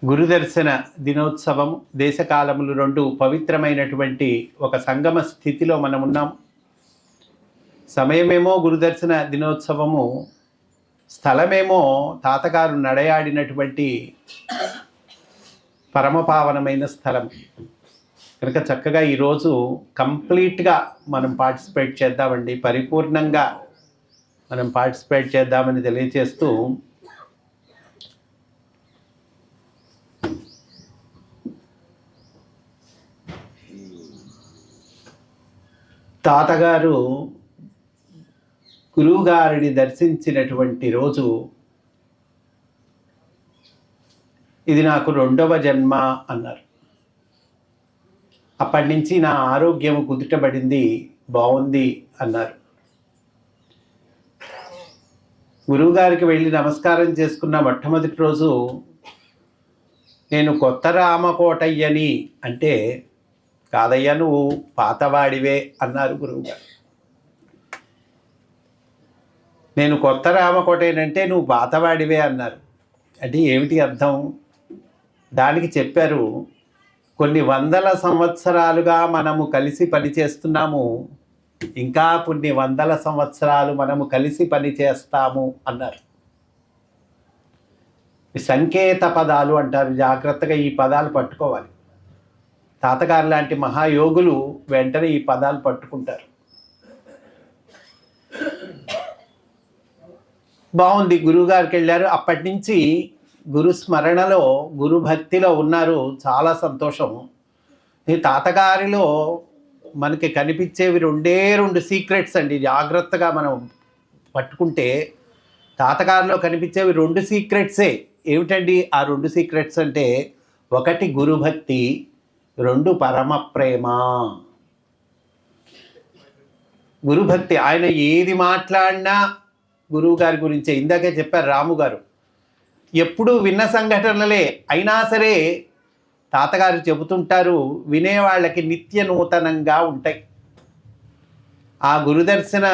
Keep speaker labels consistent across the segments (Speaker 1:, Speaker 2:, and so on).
Speaker 1: గురుదర్శన దినోత్సవం దేశకాలములు రెండు పవిత్రమైనటువంటి ఒక సంగమ స్థితిలో మనం ఉన్నాం. సమయమేమో గురుదర్శన దినోత్సవము, స్థలమేమో తాతగారు నడయాడినటువంటి పరమపావనమైన స్థలం కనుక చక్కగా ఈరోజు కంప్లీట్గా మనం పార్టిసిపేట్ చేద్దామండి. పరిపూర్ణంగా మనం పార్టిసిపేట్ చేద్దామని తెలియజేస్తూ తాతగారు గురువుగారిని దర్శించినటువంటి రోజు ఇది నాకు 2వ జన్మ అన్నారు. అప్పటి నుంచి నా ఆరోగ్యం కుదుటబడింది, బాగుంది అన్నారు. గురువుగారికి వెళ్ళి నమస్కారం చేసుకున్న మొట్టమొదటి రోజు నేను కొత్త రామకోటయ్యని అంటే, కాదయ్యా నువ్వు పాతవాడివే అన్నారు గురువుగారు. నేను కొత్త రామకోటయ్యనంటే నువ్వు పాతవాడివే అన్నారు. అంటే ఏమిటి అర్థం? దానికి చెప్పారు, కొన్ని వందల సంవత్సరాలుగా మనము కలిసి పనిచేస్తున్నాము, ఇంకా కొన్ని వందల సంవత్సరాలు మనము కలిసి పనిచేస్తాము అన్నారు. సంకేత పదాలు అంటారు, జాగ్రత్తగా ఈ పదాలు పట్టుకోవాలి. తాతగారు లాంటి మహాయోగులు వెంటనే ఈ పదాలు పట్టుకుంటారు. బాగుంది. గురువుగారికి వెళ్ళారు. అప్పటి నుంచి గురు స్మరణలో, గురు భక్తిలో ఉన్నారు. చాలా సంతోషం. ఈ తాతగారిలో మనకి కనిపించేవి రెండు సీక్రెట్స్ అండి. జాగ్రత్తగా మనం పట్టుకుంటే తాతగారిలో కనిపించేవి 2 సీక్రెట్సే. ఏమిటండి ఆ 2 సీక్రెట్స్ అంటే, 1 గురుభక్తి, 2 పరమ ప్రేమ. గురుభక్తి, ఆయన ఏది మాట్లాడినా గురువు గారి గురించే. ఇందాకే చెప్పారు రాము గారు, ఎప్పుడూ విన్న సంఘటనలే అయినా సరే తాతగారు చెబుతుంటారు, వినేవాళ్ళకి నిత్య నూతనంగా ఉంటాయి. ఆ గురుదర్శన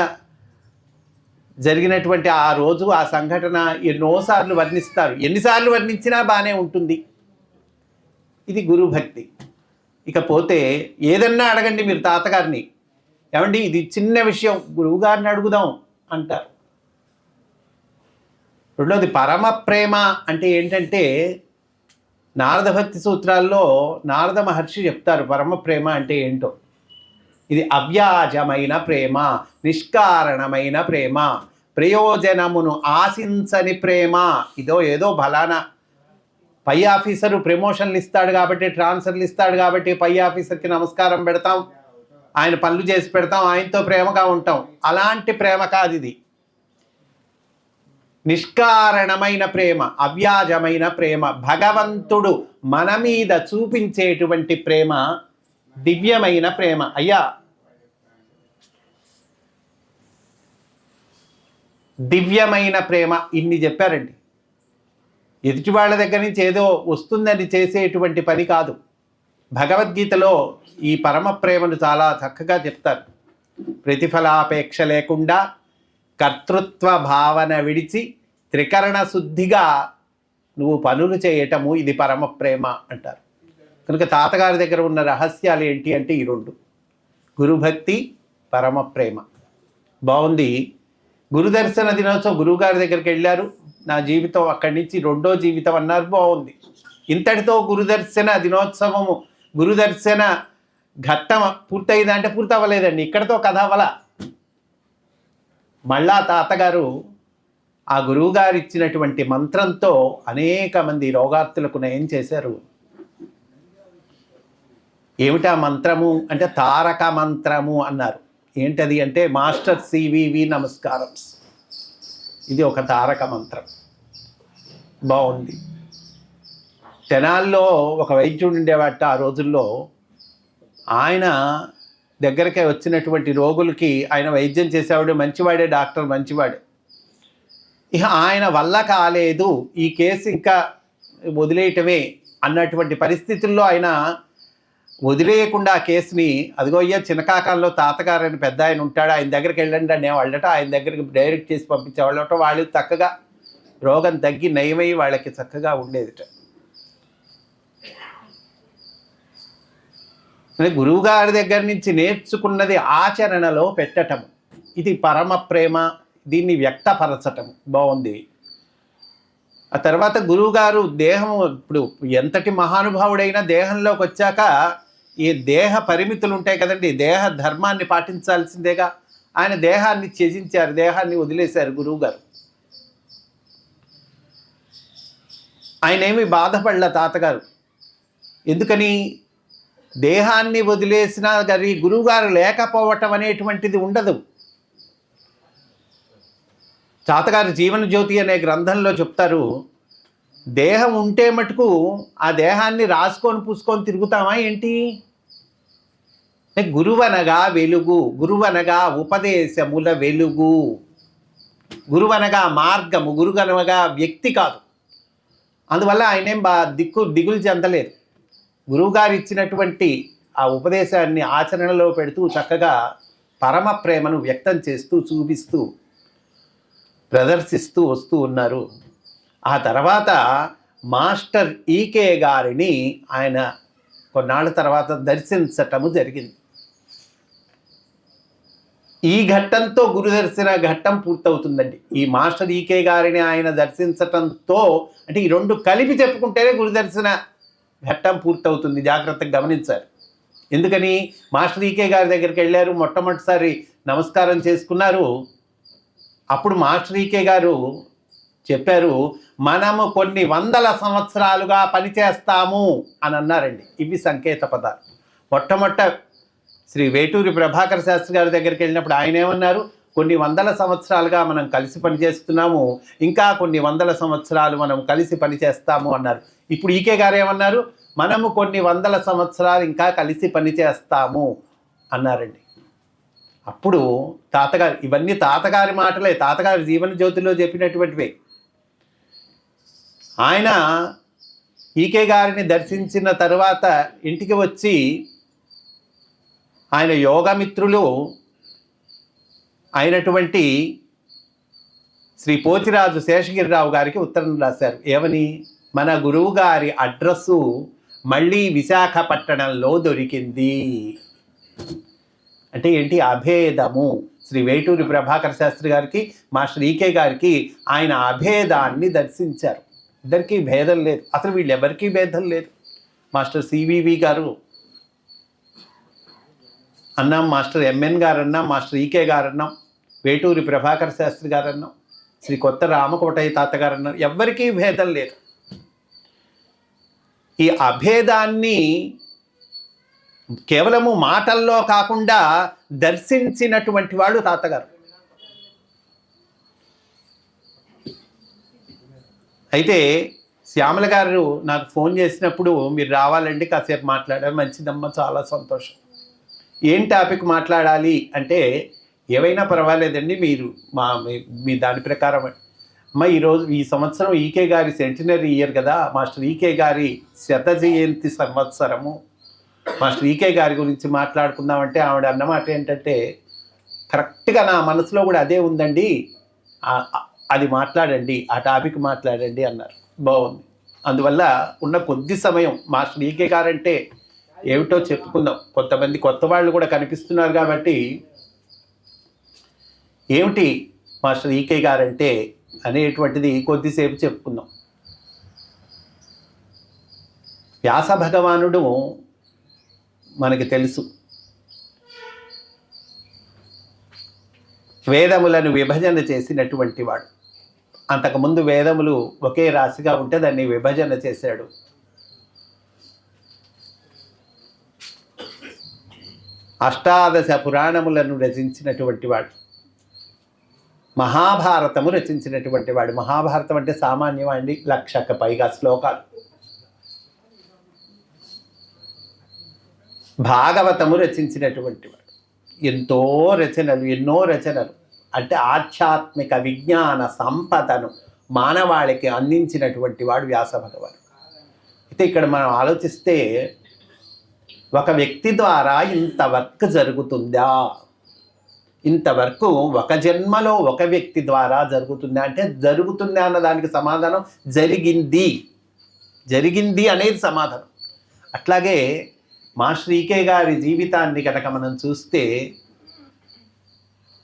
Speaker 1: జరిగినటువంటి ఆ రోజు, ఆ సంఘటన ఎన్నోసార్లు వర్ణిస్తారు. ఎన్నిసార్లు వర్ణించినా బాగానే ఉంటుంది. ఇది గురుభక్తి. ఇకపోతే ఏదన్నా అడగండి మీరు తాతగారిని, ఏమండి ఇది చిన్న విషయం గురువుగారిని అడుగుదాం అంటారు. రెండోది పరమ ప్రేమ. అంటే ఏంటంటే, నారద భక్తి సూత్రాల్లో నారద మహర్షి చెప్తారు పరమ ప్రేమ అంటే ఏంటో. ఇది అవ్యాజమైన ప్రేమ, నిష్కారణమైన ప్రేమ, ప్రయోజనమును ఆశించని ప్రేమ. ఏదో బలానా పై ఆఫీసరు ప్రమోషన్లు ఇస్తాడు కాబట్టి, ట్రాన్స్ఫర్లు ఇస్తాడు కాబట్టి పై ఆఫీసర్కి నమస్కారం పెడతాం, ఆయన పనులు చేసి పెడతాం, ఆయనతో ప్రేమగా ఉంటాం. అలాంటి ప్రేమ కాదు ఇది. నిష్కారణమైన ప్రేమ, అవ్యాజమైన ప్రేమ, భగవంతుడు మన మీద చూపించేటువంటి ప్రేమ, దివ్యమైన ప్రేమ. అయ్యా దివ్యమైన ప్రేమ, ఇన్ని చెప్పారండి. ఎదుటి వాళ్ళ దగ్గర నుంచి ఏదో వస్తుందని చేసేటువంటి పని కాదు. భగవద్గీతలో ఈ పరమ ప్రేమను చాలా చక్కగా చెప్తారు. ప్రతిఫలాపేక్ష లేకుండా కర్తృత్వ భావన విడిచి త్రికరణ శుద్ధిగా నువ్వు పనులు చేయటము, ఇది పరమ ప్రేమ అంటారు. కనుక తాతగారి దగ్గర ఉన్న రహస్యాలు ఏంటి అంటే ఈ 2, గురుభక్తి, పరమ ప్రేమ. బాగుంది. గురుదర్శన దినోత్సవం, గురువుగారి దగ్గరికి వెళ్ళారు. నా జీవితం అక్కడి నుంచి 2వ జీవితం అన్నారు. బాగుంది. ఇంతటితో గురుదర్శన దినోత్సవము, గురుదర్శన ఘట్టం పూర్తయిందంటే పూర్తి అవ్వలేదండి. ఇక్కడితో కథ అవ్వల. మళ్ళా తాతగారు ఆ గురువుగారు ఇచ్చినటువంటి మంత్రంతో అనేక మంది రోగార్తులకు నయం చేశారు. ఏమిటా మంత్రము అంటే, తారక మంత్రము అన్నారు. ఏంటది అంటే, మాస్టర్ సివివి నమస్కారం. ఇది ఒక తారక మంత్రం. బాగుంది. తెనాల్లో ఒక వైద్యుడు ఉండేవాట ఆ రోజుల్లో. ఆయన దగ్గరకే వచ్చినటువంటి రోగులకి ఆయన వైద్యం చేసేవాడు. మంచివాడే, డాక్టర్ మంచివాడే. ఇక ఆయన వల్ల కాలేదు, ఈ కేసు ఇంకా వదిలేయటమే అన్నటువంటి పరిస్థితుల్లో ఆయన వదిలేయకుండా ఆ కేసుని, అదిగో అయ్యా చిన్నకాకంలో తాతగారు అని పెద్ద ఆయన ఉంటాడు, ఆయన దగ్గరికి వెళ్ళండి అనేవాళ్ళట. ఆయన దగ్గరికి డైరెక్ట్ చేసి పంపించేవాళ్ళట. వాళ్ళు చక్కగా రోగం తగ్గి నయమై వాళ్ళకి చక్కగా ఉండేదిట. గురువుగారి దగ్గర నుంచి నేర్చుకున్నది ఆచరణలో పెట్టటం, ఇది పరమ ప్రేమ. దీన్ని వ్యక్తపరచటం బాగుంది. ఆ తర్వాత గురువుగారు దేహం, ఇప్పుడు ఎంతటి మహానుభావుడైనా దేహంలోకి వచ్చాక ఈ దేహ పరిమితులు ఉంటాయి కదండి, దేహ ధర్మాన్ని పాటించాల్సిందేగా. ఆయన దేహాన్ని త్యజించారు, దేహాన్ని వదిలేశారు గురువుగారు. ఆయన ఏమి బాధపడల తాతగారు. ఎందుకని? దేహాన్ని వదిలేసినా గారి గురువుగారు లేకపోవటం అనేటువంటిది ఉండదు. తాతగారు జీవన జ్యోతి అనే గ్రంథంలో చెప్తారు, దేహం ఉంటే మటుకు ఆ దేహాన్ని రాసుకొని పూసుకొని తిరుగుతామా ఏంటి? గురువనగా వెలుగు, గురువనగా ఉపదేశముల వెలుగు, గురువనగా మార్గము, గురువనగా వ్యక్తి కాదు. అందువల్ల ఆయనేం దిగులు చెందలేదు. గురువుగారు ఇచ్చినటువంటి ఆ ఉపదేశాన్ని ఆచరణలో పెడుతూ చక్కగా పరమ ప్రేమను వ్యక్తం చేస్తూ, చూపిస్తూ, ప్రదర్శిస్తూ వస్తూ ఉన్నారు. ఆ తర్వాత మాస్టర్ ఈకే గారిని ఆయన కొన్నాళ్ళ తర్వాత దర్శించటము జరిగింది. ఈ ఘట్టంతో గురుదర్శన ఘట్టం పూర్తవుతుందండి. ఈ మాస్టర్ ఈకే గారిని ఆయన దర్శించటంతో, అంటే ఈ రెండు కలిపి చెప్పుకుంటేనే గురుదర్శన ఘట్టం పూర్తవుతుంది. జాగ్రత్తగా గమనించారు. ఎందుకని? మాస్టర్ ఈకే గారి దగ్గరికి వెళ్ళారు, మొట్టమొదటిసారి నమస్కారం చేసుకున్నారు. అప్పుడు మాస్టర్ ఈకే గారు చెప్పారు, మనము కొన్ని వందల సంవత్సరాలుగా పనిచేస్తాము అని అన్నారండి. ఇవి సంకేత పదాలు. మొట్టమొదట శ్రీ వేటూరి ప్రభాకర శాస్త్రి గారి దగ్గరికి వెళ్ళినప్పుడు ఆయన ఏమన్నారు? కొన్ని వందల సంవత్సరాలుగా మనం కలిసి పనిచేస్తున్నాము, ఇంకా కొన్ని వందల సంవత్సరాలు మనం కలిసి పనిచేస్తాము అన్నారు. ఇప్పుడు ఈకే గారు ఏమన్నారు? మనము కొన్ని వందల సంవత్సరాలు ఇంకా కలిసి పనిచేస్తాము అన్నారండి. అప్పుడు తాతగారు, ఇవన్నీ తాతగారి మాటలే, తాతగారి జీవన జ్యోతిలో చెప్పినటువంటివే. ఆయన ఈకే గారిని దర్శించిన తర్వాత ఇంటికి వచ్చి ఆయన యోగమిత్రులు అయినటువంటి శ్రీ పోతిరాజు శేషగిరిరావు గారికి ఉత్తరం రాశారు. ఏమని? మన గురువు గారి అడ్రస్సు మళ్ళీ విశాఖపట్టణంలో దొరికింది. అంటే ఏంటి? అభేదము. శ్రీ వేటూరి ప్రభాకర శాస్త్రి గారికి, మాస్టర్ ఈకే గారికి ఆయన అభేదాన్ని దర్శించారు. ఇద్దరికీ భేదం లేదు, అసలు వీళ్ళెవరికీ భేదం లేదు. మాస్టర్ సివివి గారు అన్నాం, మాస్టర్ ఎంఎన్ గారు అన్నాం, మాస్టర్ ఈకే గారు అన్నాం, వేటూరి ప్రభాకర శాస్త్రి గారు అన్నాం, శ్రీ కొత్త రామకోటయ్య తాతగారు అన్నారు. ఎవ్వరికీ భేదం లేదు. ఈ అభేదాన్ని కేవలము మాటల్లో కాకుండా దర్శించినటువంటి వాడు తాతగారు. అయితే శ్యామల గారు నాకు ఫోన్ చేసినప్పుడు, మీరు రావాలండి, కాసేపు మాట్లాడారు. మంచిదమ్మా, చాలా సంతోషం. ఏం టాపిక్ మాట్లాడాలి అంటే, ఏవైనా పర్వాలేదండి, మీరు మీ దాని ప్రకారం. ఈరోజు ఈ సంవత్సరం ఈకే గారి సెంటినరీ ఇయర్ కదా, మాస్టర్ ఈకే గారి 100వ జయంతి సంవత్సరము. మాస్టర్ ఈకే గారి గురించి మాట్లాడుకుందామంటే ఆవిడ అన్నమాట ఏంటంటే, కరెక్ట్గా నా మనసులో కూడా అదే ఉందండి, అది మాట్లాడండి, ఆ టాపిక్ మాట్లాడండి అన్నారు. బాగుంది. అందువల్ల ఉన్న కొద్ది సమయం మాస్టర్ ఈకే గారంటే ఏమిటో చెప్పుకుందాం. కొంతమంది కొత్త వాళ్ళు కూడా కనిపిస్తున్నారు కాబట్టి, ఏమిటి మాస్టర్ ఈకే గారంటే అనేటువంటిది కొద్దిసేపు చెప్పుకుందాం. వ్యాస భగవానుడు మనకి తెలుసు, వేదములను విభజన చేసినటువంటి వాడు. అంతకుముందు వేదములు ఒకే రాశిగా ఉంటే దాన్ని విభజన చేశాడు. అష్టాదశ పురాణములను రచించినటువంటి వాడు. మహాభారతము రచించినటువంటి వాడు. మహాభారతం అంటే సామాన్యమండి, 1,00,000కు పైగా శ్లోకాలు. భాగవతము రచించినటువంటి వాడు. ఎన్నో రచనలు అంటే ఆధ్యాత్మిక విజ్ఞాన సంపదను మానవాళికి అందించినటువంటి వాడు వ్యాస భగవానుడు. అయితే ఇక్కడ మనం ఆలోచిస్తే, ఒక వ్యక్తి ద్వారా ఇంత వర్క్ జరుగుతుందా? ఇంతవరకు ఒక జన్మలో ఒక వ్యక్తి ద్వారా జరుగుతుందా అంటే, జరుగుతుందా అన్న దానికి సమాధానం జరిగింది. జరిగింది అనేది సమాధానం. అట్లాగే మాస్టర్ ఈకే గారి జీవితాన్ని కనుక మనం చూస్తే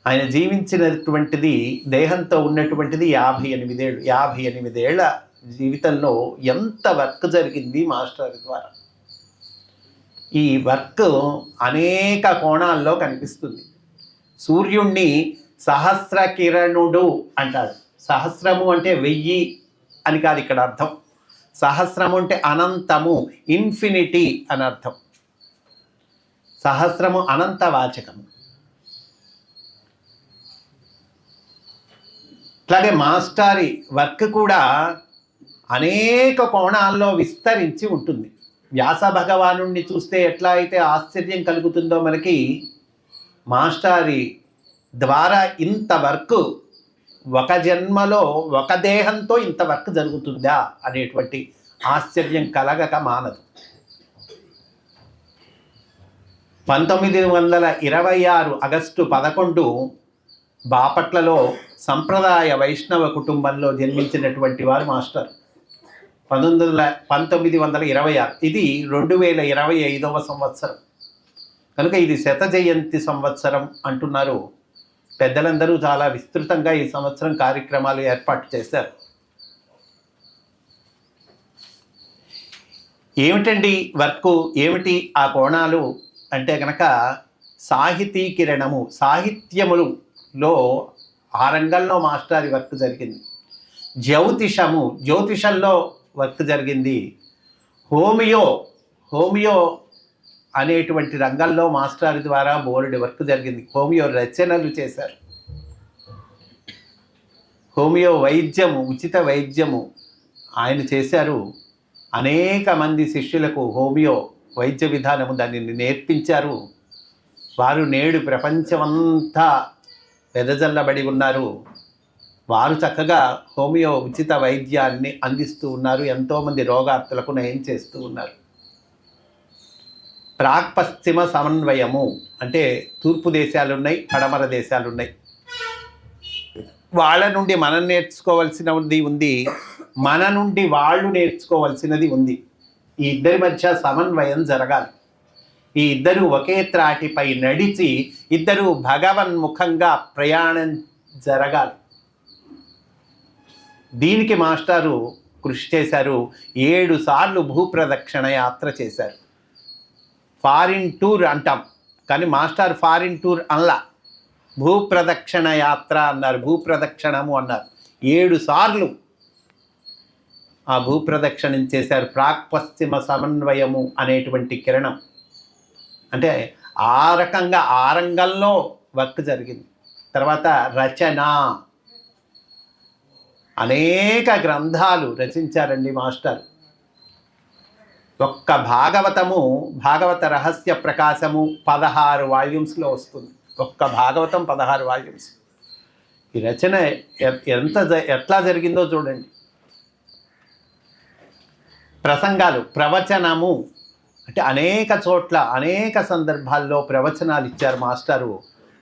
Speaker 1: ఆయన జీవించినటువంటిది దేహంతో ఉన్నటువంటిది 58 ఏళ్ళు. 58 ఏళ్ల జీవితంలో ఎంత వర్క్ జరిగింది మాస్టర్ ద్వారా. ఈ వర్క్ అనేక కోణాల్లో కనిపిస్తుంది. సూర్యుణ్ణి సహస్ర కిరణుడు అంటాడు. సహస్రము అంటే 1000 అని కాదు ఇక్కడ అర్థం. సహస్రము అంటే అనంతము, ఇన్ఫినిటీ అని అర్థం. సహస్రము అనంతవాచకము. అట్లాగే మాస్టారి వర్క్ కూడా అనేక కోణాల్లో విస్తరించి ఉంటుంది. వ్యాస భగవానుణ్ణి చూస్తే ఎట్లా అయితే ఆశ్చర్యం కలుగుతుందో మనకి, మాస్టారి ద్వారా ఇంత వర్క్ ఒక జన్మలో ఒక దేహంతో ఇంత వర్క్ జరుగుతుందా అనేటువంటి ఆశ్చర్యం కలగక మానదు. 1926 ఆగస్టు 11 బాపట్లలో సంప్రదాయ వైష్ణవ కుటుంబంలో జన్మించినటువంటి వారు మాస్టర్. 1926. ఇది 2025వ సంవత్సరం కనుక ఇది శత జయంతి సంవత్సరం అంటున్నారు పెద్దలందరూ. చాలా విస్తృతంగా ఈ సంవత్సరం కార్యక్రమాలు ఏర్పాటు చేశారు. ఏమిటండి వర్క్, ఏమిటి ఆ కోణాలు అంటే కనుక, సాహితీ కిరణము, సాహిత్యములలో ఆ రంగంలో మాస్టారి వర్క్ జరిగింది. జ్యోతిషము, జ్యోతిషంలో వర్క్ జరిగింది. హోమియో అనేటువంటి రంగంలో మాస్టారి ద్వారా బోర్డు వర్క్ జరిగింది. హోమియో రచనలు చేశారు. హోమియో వైద్యము, ఉచిత వైద్యము ఆయన చేశారు. అనేక మంది శిష్యులకు హోమియో వైద్య విధానము దానిని నేర్పించారు. వారు నేడు ప్రపంచమంతా వెదజల్లబడి ఉన్నారు. వారు చక్కగా హోమియో ఉచిత వైద్యాన్ని అందిస్తూ ఉన్నారు. ఎంతోమంది రోగార్తులకు నయం చేస్తూ ఉన్నారు. ప్రాక్ పశ్చిమ సమన్వయము అంటే తూర్పు దేశాలు ఉన్నాయి, పడమర దేశాలు ఉన్నాయి. వాళ్ళ నుండి మనం నేర్చుకోవాల్సినది ఉంది, మన నుండి వాళ్ళు నేర్చుకోవాల్సినది ఉంది. ఈ ఇద్దరి మధ్య సమన్వయం జరగాలి. ఈ ఇద్దరు ఒకే త్రాటిపై నడిచి ఇద్దరు భగవన్ముఖంగా ప్రయాణం జరగాలి. దీనికి మాస్టారు కృషి చేశారు. 7 సార్లు భూప్రదక్షిణ యాత్ర చేశారు. ఫారిన్ టూర్ అంటాం కానీ మాస్టర్ ఫారిన్ టూర్ అనలా, భూప్రదక్షిణ యాత్ర అన్నారు, భూప్రదక్షిణము అన్నారు. 7 సార్లు ఆ భూప్రదక్షిణం చేశారు. ప్రాక్ పశ్చిమ సమన్వయము అనేటువంటి కిరణం అంటే ఆ రకంగా ఆ రంగంలో వర్క్ జరిగింది. తర్వాత రచన, అనేక గ్రంథాలు రచించారండి మాస్టర్. ఒక్క భాగవత రహస్య ప్రకాశము 16 వాల్యూమ్స్లో వస్తుంది. ఒక్క భాగవతం 16 వాల్యూమ్స్. ఈ రచన ఎట్లా జరిగిందో చూడండి. ప్రసంగాలు, ప్రవచనము అంటే అనేక చోట్ల అనేక సందర్భాల్లో ప్రవచనాలు ఇచ్చారు మాస్టరు.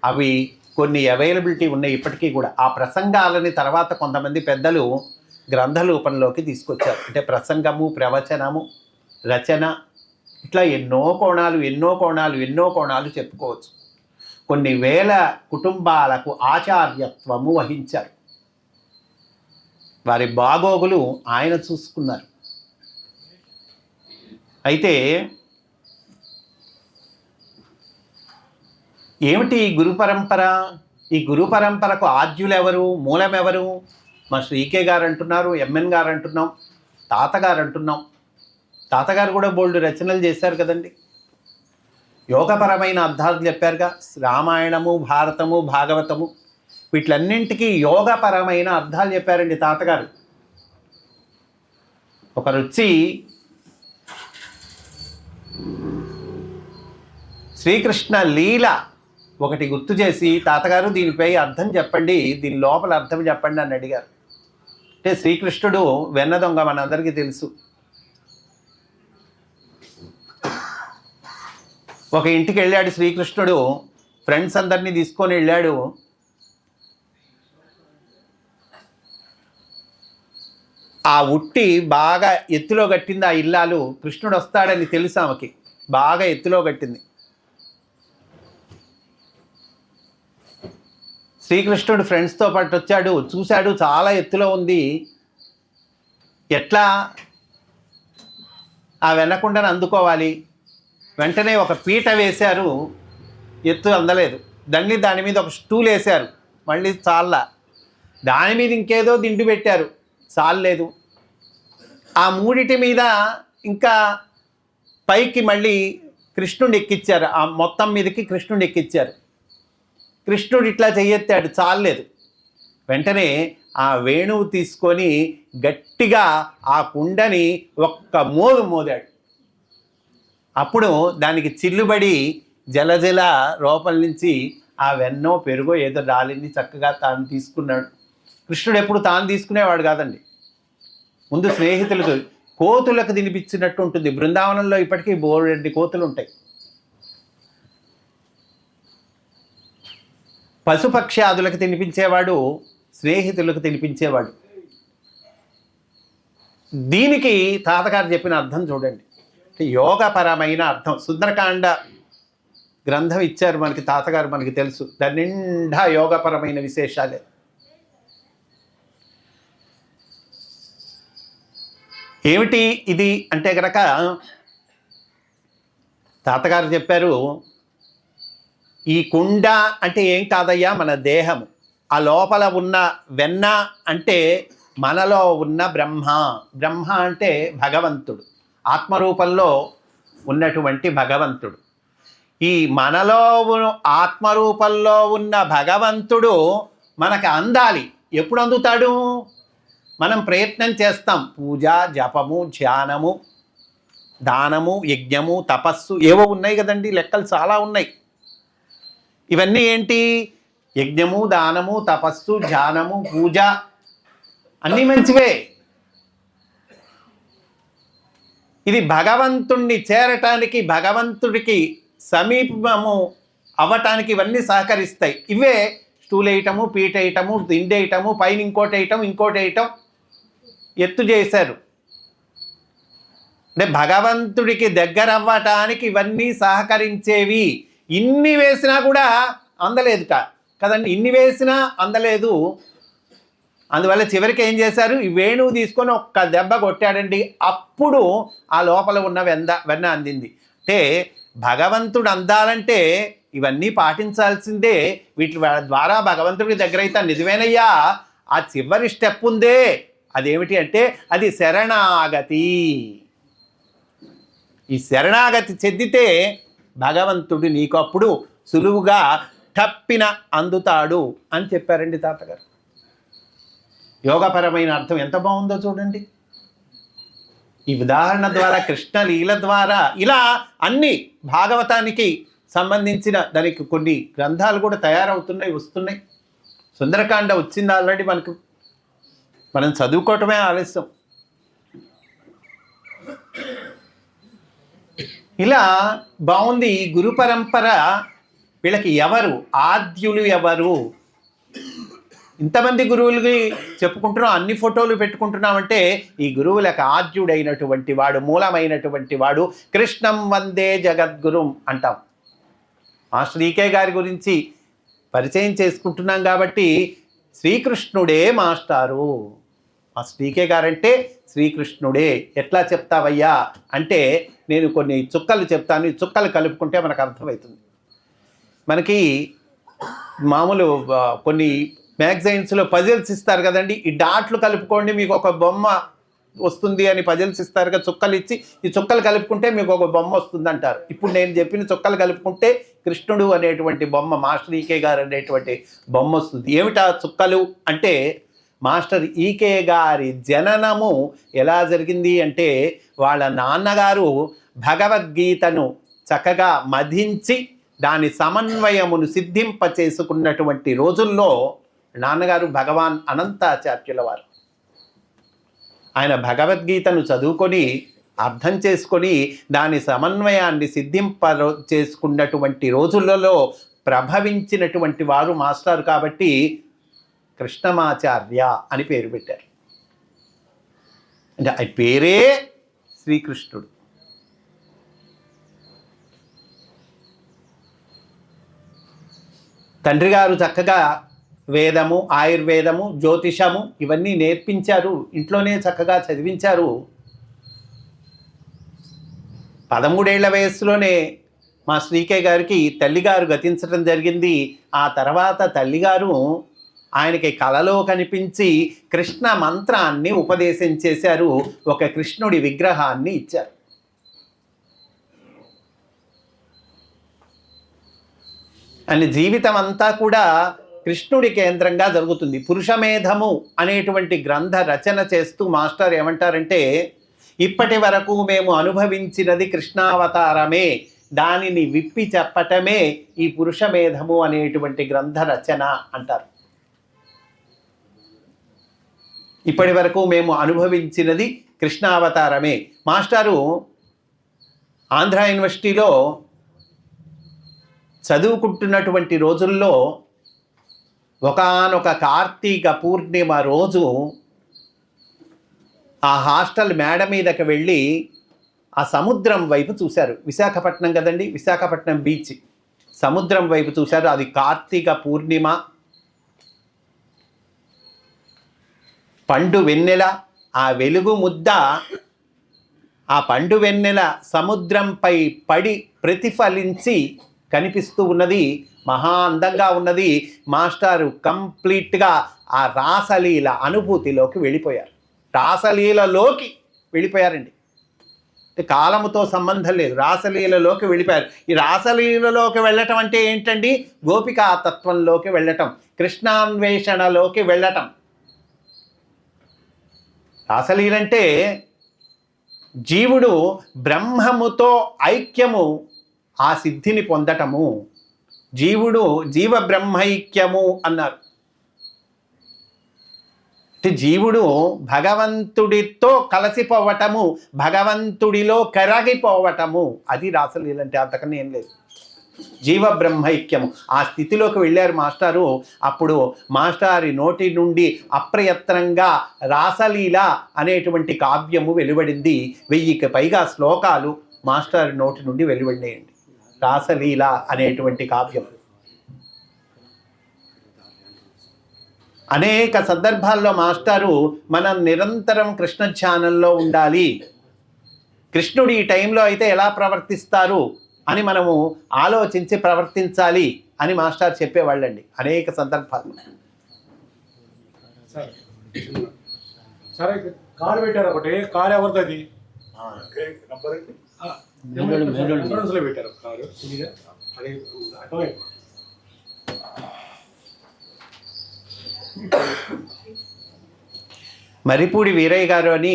Speaker 1: అవి కొన్ని అవైలబిలిటీ ఉన్నాయి ఇప్పటికీ కూడా. ఆ ప్రసంగాలని తర్వాత కొంతమంది పెద్దలు గ్రంథ రూపంలోకి తీసుకొచ్చారు. అంటే ప్రసంగము, ప్రవచనము, రచన ఇట్లా ఎన్నో కోణాలు చెప్పుకోవచ్చు. కొన్ని వేల కుటుంబాలకు ఆచార్యత్వము వహించారు. వారి బాగోగులు ఆయన చూసుకున్నారు. అయితే ఏమిటి ఈ గురు పరంపర? ఈ గురు పరంపరకు ఆద్యులు ఎవరు, మూలం ఎవరు? మా శ్రీకే గారు అంటున్నారు, ఎంఎన్ గారు అంటున్నాం, తాతగారు అంటున్నాం. తాతగారు కూడా బోల్డ్ రచనలు చేశారు కదండి. యోగపరమైన అర్థాలు చెప్పారుగా. రామాయణము, భారతము, భాగవతము వీటిలన్నింటికీ యోగపరమైన అర్థాలు చెప్పారండి తాతగారు. ఒకరు వచ్చి శ్రీకృష్ణ లీల ఒకటి గుర్తు చేసి, తాతగారు దీనిపై అర్థం చెప్పండి, దీని లోపల అర్థం చెప్పండి అని అడిగారు. అంటే శ్రీకృష్ణుడు వెన్న దొంగ మనందరికీ తెలుసు. ఒక ఇంటికి వెళ్ళాడు శ్రీకృష్ణుడు, ఫ్రెండ్స్ అందరినీ తీసుకొని వెళ్ళాడు. ఆ ఉట్టి బాగా ఎత్తులో కట్టింది ఆ ఇల్లాలు. కృష్ణుడు వస్తాడని తెలుసు ఆమెకి. బాగా ఎత్తులో కట్టింది. శ్రీకృష్ణుడు ఫ్రెండ్స్తో పాటు వచ్చాడు, చూశాడు చాలా ఎత్తులో ఉంది. ఎట్లా ఆ వెన్నకుండను అందుకోవాలి? వెంటనే ఒక పీట వేశారు, ఎత్తు అందలేదు. దాని మీద ఒక స్టూల్ వేశారు, మళ్ళీ చాలా. దాని మీద ఇంకేదో దిండు పెట్టారు, చాలలేదు. ఆ మూడిటి మీద ఇంకా పైకి మళ్ళీ కృష్ణుడిని ఎక్కించారు, ఆ మొత్తం మీదకి కృష్ణుడిని ఎక్కించారు. కృష్ణుడు ఇట్లా చెయ్యెత్తాడు, చాలలేదు. వెంటనే ఆ వేణువు తీసుకొని గట్టిగా ఆ కుండని ఒక్క మోదాడు. అప్పుడు దానికి చిల్లుబడి జలజల లోపల నుంచి ఆ వెన్నో పెరుగో ఏదో రాలింది, చక్కగా తాను తీసుకున్నాడు. కృష్ణుడు ఎప్పుడు తాను తీసుకునేవాడు కాదండి, ముందు స్నేహితులకు, కోతులకు తినిపించినట్టు ఉంటుంది. బృందావనంలో ఇప్పటికీ బోరెడ్డి కోతులు ఉంటాయి. పశుపక్ష్యాదులకు తినిపించేవాడు, స్నేహితులకు తినిపించేవాడు. దీనికి తాతగారు చెప్పిన అర్థం చూడండి, యోగపరమైన అర్థం. సుందరకాండ గ్రంథం ఇచ్చారు మనకి తాతగారు, మనకి తెలుసు. దాని నిండా యోగపరమైన విశేషాలే. ఏమిటి ఇది అంటే కనుక తాతగారు చెప్పారు, ఈ కుండ అంటే ఏం కాదయ్యా, మన దేహము. ఆ లోపల ఉన్న వెన్న అంటే మనలో ఉన్న బ్రహ్మ. బ్రహ్మ అంటే భగవంతుడు, ఆత్మరూపంలో ఉన్నటువంటి భగవంతుడు. ఈ మనలో ఆత్మరూపంలో ఉన్న భగవంతుడు మనకు అందాలి. ఎప్పుడు అందుతాడు? మనం ప్రయత్నం చేస్తాం. పూజ, జపము, ధ్యానము, దానము, యజ్ఞము, తపస్సు ఏవో ఉన్నాయి కదండి, లెక్కలు చాలా ఉన్నాయి. ఇవన్నీ ఏంటి? యజ్ఞము, దానము, తపస్సు, ధ్యానము, పూజ అన్నీ మంచివే. ఇది భగవంతుణ్ణి చేరటానికి, భగవంతుడికి సమీపము అవ్వటానికి ఇవన్నీ సహకరిస్తాయి. ఇవే స్టూల్ వేయటము, పీట వేయటము, దిండేయటము, పైన ఇంకోటి వేయటం, ఎత్తు చేశారు. అంటే భగవంతుడికి దగ్గర అవ్వటానికి ఇవన్నీ సహకరించేవి. ఇన్ని వేసినా కూడా అందలేదు కదండి, ఇన్ని వేసినా అందలేదు. అందువల్ల చివరికి ఏం చేశారు? ఈ వేణువు తీసుకొని ఒక్క దెబ్బ కొట్టాడండి, అప్పుడు ఆ లోపల ఉన్న వెన్న అందింది. అంటే భగవంతుడు అందాలంటే ఇవన్నీ పాటించాల్సిందే. వీటి ద్వారా భగవంతుడికి దగ్గర అయితే నిజమేనయ్యా. ఆ చివరి స్టెప్ ఉందే, అదేమిటి అంటే అది శరణాగతి. ఈ శరణాగతి చెందితే భగవంతుడు నీకు అప్పుడు సులువుగా తప్పిన అందుతాడు అని చెప్పారండి తాతగారు. యోగపరమైన అర్థం ఎంత బాగుందో చూడండి. ఈ ఉదాహరణ ద్వారా, కృష్ణ లీల ద్వారా, ఇలా అన్ని భాగవతానికి సంబంధించిన దానికి కొన్ని గ్రంథాలు కూడా తయారవుతున్నాయి, వస్తున్నాయి. సుందరకాండ వచ్చింది ఆల్రెడీ మనకు, మనం చదువుకోవటమే ఆలస్యం. ఇలా బాగుంది. ఈ గురు పరంపర వీళ్ళకి ఎవరు ఆద్యులు? ఎవరు? ఇంతమంది గురువులకి చెప్పుకుంటున్నాం, అన్ని ఫోటోలు పెట్టుకుంటున్నామంటే ఈ గురువులకు ఆద్యుడైనటువంటి వాడు, మూలమైనటువంటి వాడు కృష్ణం వందే జగద్గురుం అంటాం. మాస్టర్ ఈకే గారి గురించి పరిచయం చేసుకుంటున్నాం కాబట్టి శ్రీకృష్ణుడే మాస్టారు. మాస్టర్ ఈకే గారంటే శ్రీకృష్ణుడే. ఎట్లా చెప్తావయ్యా అంటే నేను కొన్ని చుక్కలు చెప్తాను, ఈ చుక్కలు కలుపుకుంటే మనకు అర్థమవుతుంది. మనకి మామూలు కొన్ని మ్యాగజైన్స్లో పజిల్స్ ఇస్తారు కదండి, ఈ డాట్లు కలుపుకోండి మీకు ఒక బొమ్మ వస్తుంది అని పజిల్స్ ఇస్తారు కదా, చుక్కలు ఇచ్చి ఈ చుక్కలు కలుపుకుంటే మీకు ఒక బొమ్మ వస్తుంది అంటారు. ఇప్పుడు నేను చెప్పిన చుక్కలు కలుపుకుంటే కృష్ణుడు అనేటువంటి బొమ్మ, మాస్టర్ ఈకే గారు అనేటువంటి బొమ్మ వస్తుంది. ఏమిటా చుక్కలు అంటే, మాస్టర్ ఈకే గారి జననము ఎలా జరిగింది అంటే, వాళ్ళ నాన్నగారు భగవద్గీతను చక్కగా మధించి దాని సమన్వయమును సిద్ధింప చేసుకున్నటువంటి రోజుల్లో నాన్నగారు భగవాన్ అనంతాచార్యుల వారు. ఆయన భగవద్గీతను చదువుకొని అర్థం చేసుకొని దాని సమన్వయాన్ని సిద్ధింప చేసుకున్నటువంటి రోజులలో ప్రభవించినటువంటి వారు మాస్టర్. కాబట్టి కృష్ణమాచార్య అని పేరు పెట్టారు. అంటే ఆ పేరే శ్రీకృష్ణుడు. తండ్రి గారు చక్కగా వేదము, ఆయుర్వేదము, జ్యోతిషము ఇవన్నీ నేర్పించారు, ఇంట్లోనే చక్కగా చదివించారు. 13 ఏళ్ల వయస్సులోనే మా శ్రీకే గారికి తల్లిగారు గతించడం జరిగింది. ఆ తర్వాత తల్లిగారు ఆయనకి కలలో కనిపించి కృష్ణ మంత్రాన్ని ఉపదేశం చేశారు, ఒక కృష్ణుడి విగ్రహాన్ని ఇచ్చారు. ఆయన జీవితం అంతా కూడా కృష్ణుడి కేంద్రంగా జరుగుతుంది. పురుషమేధము అనేటువంటి గ్రంథ రచన చేస్తూ మాస్టర్ ఏమంటారంటే, ఇప్పటి వరకు మేము అనుభవించినది కృష్ణావతారమే, దానిని విప్పి చెప్పటమే ఈ పురుషమేధము అనేటువంటి గ్రంథ రచన అంటారు. ఇప్పటి వరకు మేము అనుభవించినది కృష్ణావతారమే. మాస్టారు ఆంధ్ర యూనివర్సిటీలో చదువుకుంటున్నటువంటి రోజుల్లో ఒకానొక కార్తీక పూర్ణిమ రోజు ఆ హాస్టల్ మేడ మీదకి వెళ్ళి ఆ సముద్రం వైపు చూశారు. విశాఖపట్నం కదండి, విశాఖపట్నం బీచ్, సముద్రం వైపు చూశారు. అది కార్తీక పూర్ణిమ, పండు వెన్నెల, ఆ వెలుగు ముద్ద ఆ పండు వెన్నెల సముద్రంపై పడి ప్రతిఫలించి కనిపిస్తూ ఉన్నది. మహా అందంగా ఉన్నది. మాస్టారు కంప్లీట్గా ఆ రాసలీల అనుభూతిలోకి వెళ్ళిపోయారు. రాసలీలలోకి వెళ్ళిపోయారండి. కాలముతో సంబంధం లేదు, రాసలీలలోకి వెళ్ళిపోయారు. ఈ రాసలీలలోకి వెళ్ళటం అంటే ఏంటండి? గోపికా తత్వంలోకి వెళ్ళటం, కృష్ణాన్వేషణలోకి వెళ్ళటం. రాసలీలంటే జీవుడు బ్రహ్మముతో ఐక్యము, ఆ సిద్ధిని పొందటము. జీవుడు జీవ బ్రహ్మైక్యము అన్నారు. అంటే జీవుడు భగవంతుడితో కలిసిపోవటము, భగవంతుడిలో కరగిపోవటము, అది రాసలీల అంటే. అంతకన్నా ఏం లేదు. జీవ బ్రహ్మైక్యము ఆ స్థితిలోకి వెళ్ళారు మాస్టారు. అప్పుడు మాస్టారి నోటి నుండి అప్రయత్నంగా రాసలీల అనేటువంటి కావ్యము వెలువడింది. 1000కి పైగా శ్లోకాలు మాస్టారి నోటి నుండి వెలువడినాయండి. రాసలీల అనేటువంటి కావ్యం అనేక సందర్భాల్లో మాస్టారు మనం నిరంతరం కృష్ణ ధ్యానంలో ఉండాలి, కృష్ణుడు ఈ టైంలో అయితే ఎలా ప్రవర్తిస్తారు అని మనము ఆలోచించి ప్రవర్తించాలి అని మాస్టర్ చెప్పేవాళ్ళండి అనేక సందర్భాల్లో.
Speaker 2: సరే కారు పెట్టారు ఒకటి, కారు ఎవరిది? పెట్టారు కారు అది.
Speaker 1: మరిపూడి వీరయ్య గారు అని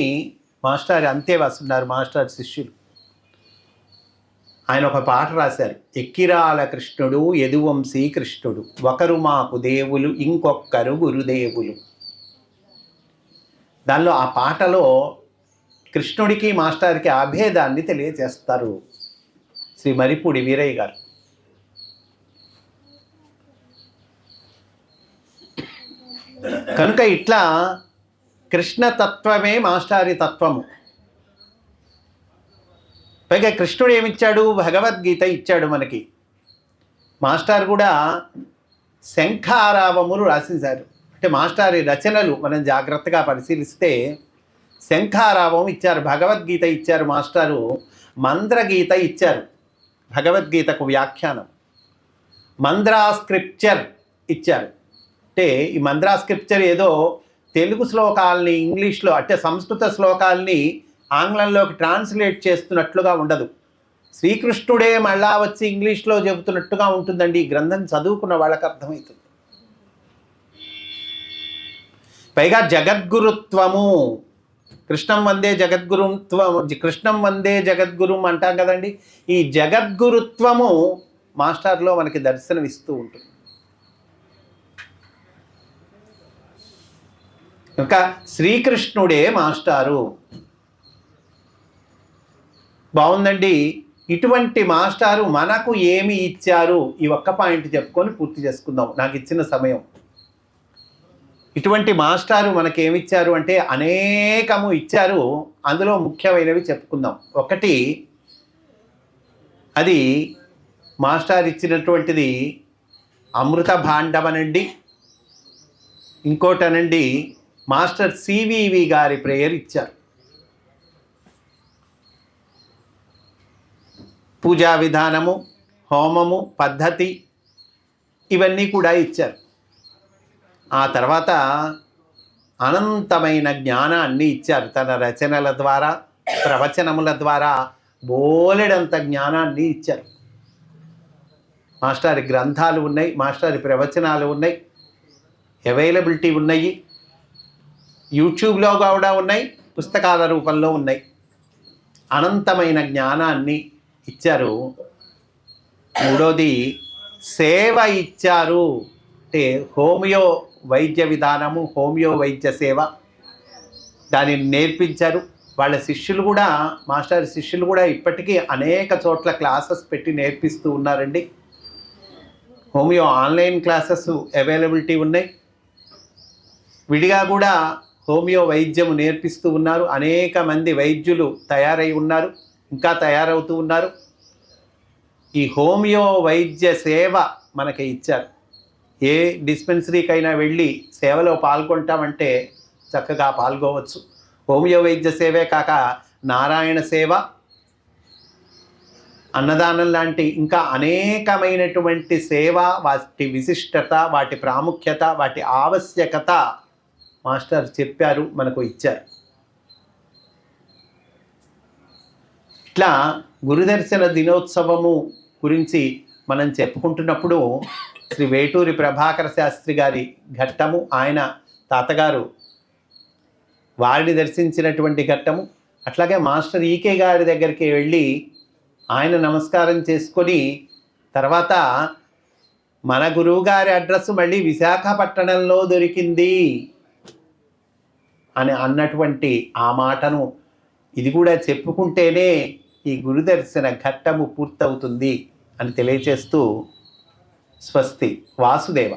Speaker 1: మాస్టర్ అంతేవాసున్నారు, మాస్టర్ శిష్యులు. ఆయన ఒక పాట రాశారు, ఎక్కిరాల కృష్ణుడు యదువంశీ కృష్ణుడు, ఒకరు మాకు దేవులు ఇంకొక్కరు గురుదేవులు. దానిలో ఆ పాటలో కృష్ణుడికి మాస్టర్కి అభేదాన్ని తెలియజేస్తారు శ్రీ మరిపూడి వీరయ్య గారు. కనుక ఇట్లా కృష్ణతత్వమే మాస్టారి తత్వము. పైగా కృష్ణుడు ఏమిచ్చాడు? భగవద్గీత ఇచ్చాడు మనకి. మాస్టర్ కూడా శంఖారావములు రాసేశారు. అంటే మాస్టారి రచనలు మనం జాగ్రత్తగా పరిశీలిస్తే శంఖారావం ఇచ్చారు, భగవద్గీత ఇచ్చారు మాస్టారు, మంద్రగీత ఇచ్చారు, భగవద్గీతకు వ్యాఖ్యానం, మంద్రా స్క్రిప్చర్ ఇచ్చారు. అంటే ఈ మంద్రా స్క్రిప్చర్ ఏదో తెలుగు శ్లోకాలని ఇంగ్లీష్లో అంటే సంస్కృత శ్లోకాలని ఆంగ్లంలోకి ట్రాన్స్లేట్ చేస్తున్నట్లుగా ఉండదు. శ్రీకృష్ణుడే మళ్ళా వచ్చి ఇంగ్లీష్లో చెబుతున్నట్టుగా ఉంటుందండి. ఈ గ్రంథం చదువుకున్న వాళ్ళకి అర్థమవుతుంది. పైగా జగద్గురుత్వము, కృష్ణం వందే జగద్గురుత్వం, కృష్ణం వందే జగద్గురుం అంటాం కదండి. ఈ జగద్గురుత్వము మాస్టర్లో మనకి దర్శనమిస్తూ ఉంటుంది. ఇంకా శ్రీకృష్ణుడే మాస్టారు. బాగుందండి. ఇటువంటి మాస్టారు మనకు ఏమి ఇచ్చారు? ఈ ఒక్క పాయింట్ చెప్పుకొని పూర్తి చేసుకుందాం నాకు ఇచ్చిన సమయం. ఇటువంటి మాస్టారు మనకేమిచ్చారు అంటే అనేకము ఇచ్చారు. అందులో ముఖ్యమైనవి చెప్పుకుందాం. ఒకటి, అది మాస్టర్ ఇచ్చినటువంటిది అమృత భాండమనండి, ఇంకోటనండి మాస్టర్ సివివి గారి ప్రేయర్ ఇచ్చారు. పూజా విధానము, హోమము పద్ధతి ఇవన్నీ కూడా ఇచ్చారు. ఆ తర్వాత అనంతమైన జ్ఞానాన్ని ఇచ్చారు. తన రచనల ద్వారా, ప్రవచనముల ద్వారా బోలెడంత జ్ఞానాన్ని ఇచ్చారు. మాస్టారి గ్రంథాలు ఉన్నాయి, మాస్టారి ప్రవచనాలు ఉన్నాయి, అవైలబిలిటీ ఉన్నాయి, యూట్యూబ్లో కూడా ఉన్నాయి, పుస్తకాల రూపంలో ఉన్నాయి. అనంతమైన జ్ఞానాన్ని ఇచ్చారు. మూడోది సేవ ఇచ్చారు. అంటే హోమియో వైద్య విధానము, హోమియో వైద్య సేవ దానిని నేర్పించారు. వాళ్ళ శిష్యులు కూడా, మాస్టర్ శిష్యులు కూడా ఇప్పటికీ అనేక చోట్ల క్లాసెస్ పెట్టి నేర్పిస్తూ ఉన్నారండి. హోమియో ఆన్లైన్ క్లాసెస్ అవైలబిలిటీ ఉన్నాయి, విడిగా కూడా హోమియో వైద్యము నేర్పిస్తూ ఉన్నారు. అనేక మంది వైద్యులు తయారై ఉన్నారు, ఇంకా తయారవుతూ ఉన్నారు. ఈ హోమియో వైద్య సేవ మనకి ఇచ్చారు. ఏ డిస్పెన్సరీకైనా వెళ్ళి సేవలో పాల్గొంటామంటే చక్కగా పాల్గొవచ్చు. హోమియో వైద్య సేవే కాక నారాయణ సేవ, అన్నదానం లాంటి ఇంకా అనేకమైనటువంటి సేవ, వాటి విశిష్టత, వాటి ప్రాముఖ్యత, వాటి ఆవశ్యకత మాస్టర్ చెప్పారు, మనకు ఇచ్చారు. ఇట్లా గురుదర్శన దినోత్సవము గురించి మనం చెప్పుకుంటున్నప్పుడు శ్రీ వేటూరి ప్రభాకర శాస్త్రి గారి ఘట్టము, ఆయన తాతగారు వారిని దర్శించినటువంటి ఘట్టము, అట్లాగే మాస్టర్ ఈకే గారి దగ్గరికి వెళ్ళి ఆయన నమస్కారం చేసుకొని తర్వాత మన గురువుగారి అడ్రస్ మళ్ళీ విశాఖపట్టణంలో దొరికింది అని అన్నటువంటి ఆ మాటను ఇది కూడా చెప్పుకుంటేనే ఈ గురుదర్శన ఘట్టము పూర్తవుతుంది అని తెలియచేస్తూ స్వస్తి. వాసుదేవ.